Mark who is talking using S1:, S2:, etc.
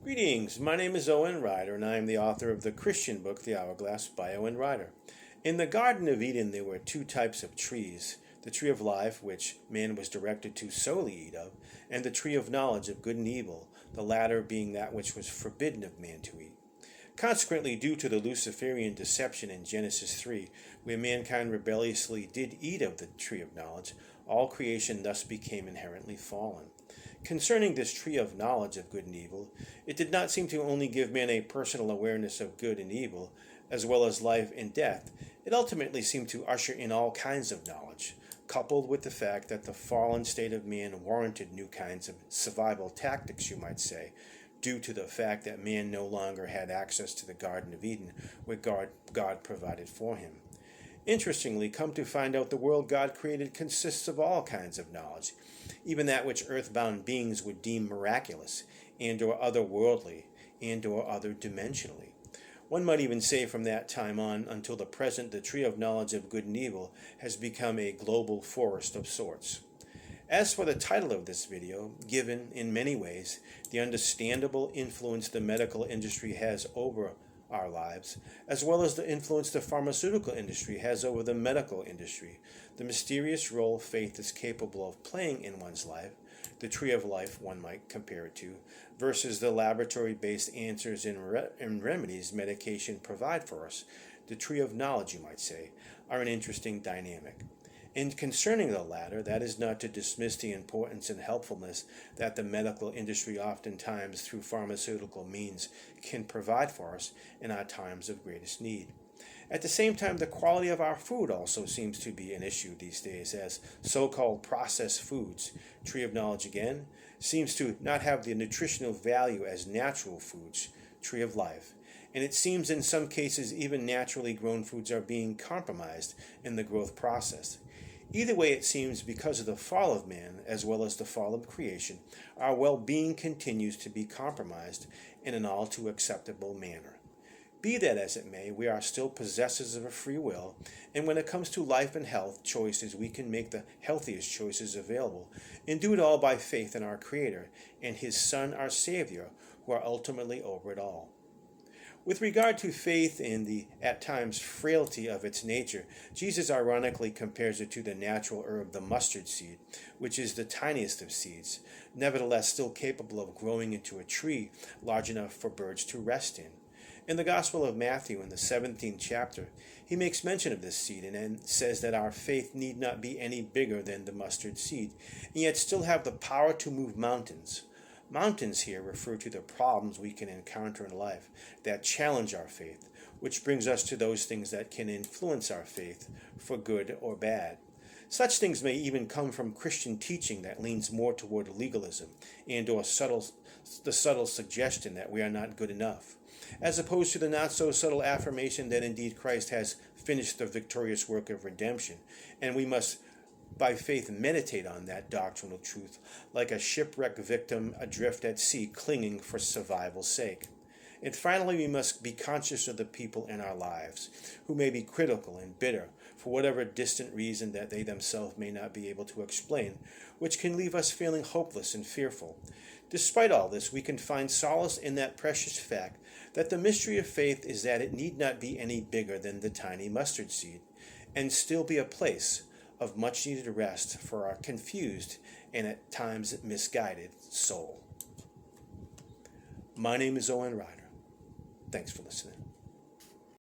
S1: Greetings, my name is Owen Ryder, and I am the author of the Christian book, The Hourglass by Owen Ryder. In the Garden of Eden, there were two types of trees: the tree of life, which man was directed to solely eat of, and the tree of knowledge of good and evil, the latter being that which was forbidden of man to eat. Consequently, due to the Luciferian deception in Genesis 3, where mankind rebelliously did eat of the tree of knowledge, all creation thus became inherently fallen. Concerning this tree of knowledge of good and evil, it did not seem to only give man a personal awareness of good and evil, as well as life and death. It ultimately seemed to usher in all kinds of knowledge, coupled with the fact that the fallen state of man warranted new kinds of survival tactics, you might say, due to the fact that man no longer had access to the Garden of Eden, where God provided for him. Interestingly, come to find out, the world God created consists of all kinds of knowledge, even that which earthbound beings would deem miraculous, and or otherworldly, and or other-dimensionally. One might even say from that time on until the present, the tree of knowledge of good and evil has become a global forest of sorts. As for the title of this video, given, in many ways, the understandable influence the medical industry has over our lives, as well as the influence the pharmaceutical industry has over the medical industry, the mysterious role faith is capable of playing in one's life, the tree of life one might compare it to, versus the laboratory-based answers and remedies medication provide for us, the tree of knowledge, you might say, are an interesting dynamic. And concerning the latter, that is not to dismiss the importance and helpfulness that the medical industry oftentimes through pharmaceutical means can provide for us in our times of greatest need. At the same time, the quality of our food also seems to be an issue these days, as so-called processed foods, tree of knowledge again, seems to not have the nutritional value as natural foods, tree of life. And it seems in some cases even naturally grown foods are being compromised in the growth process. Either way, it seems because of the fall of man, as well as the fall of creation, our well-being continues to be compromised in an all too acceptable manner. Be that as it may, we are still possessors of a free will, and when it comes to life and health choices, we can make the healthiest choices available, and do it all by faith in our Creator and His Son, our Savior, who are ultimately over it all. With regard to faith and the, at times, frailty of its nature, Jesus ironically compares it to the natural herb, the mustard seed, which is the tiniest of seeds, nevertheless still capable of growing into a tree large enough for birds to rest in. In the Gospel of Matthew, in the 17th chapter, he makes mention of this seed and says that our faith need not be any bigger than the mustard seed, and yet still have the power to move mountains. Mountains here refer to the problems we can encounter in life that challenge our faith, which brings us to those things that can influence our faith for good or bad. Such things may even come from Christian teaching that leans more toward legalism and or the subtle suggestion that we are not good enough, as opposed to the not-so-subtle affirmation that indeed Christ has finished the victorious work of redemption, and we must by faith meditate on that doctrinal truth like a shipwrecked victim adrift at sea clinging for survival's sake. And finally, we must be conscious of the people in our lives who may be critical and bitter for whatever distant reason that they themselves may not be able to explain, which can leave us feeling hopeless and fearful. Despite all this, we can find solace in that precious fact that the mystery of faith is that it need not be any bigger than the tiny mustard seed, and still be a place of much needed rest for our confused and at times misguided soul. My name is Owen Ryder. Thanks for listening.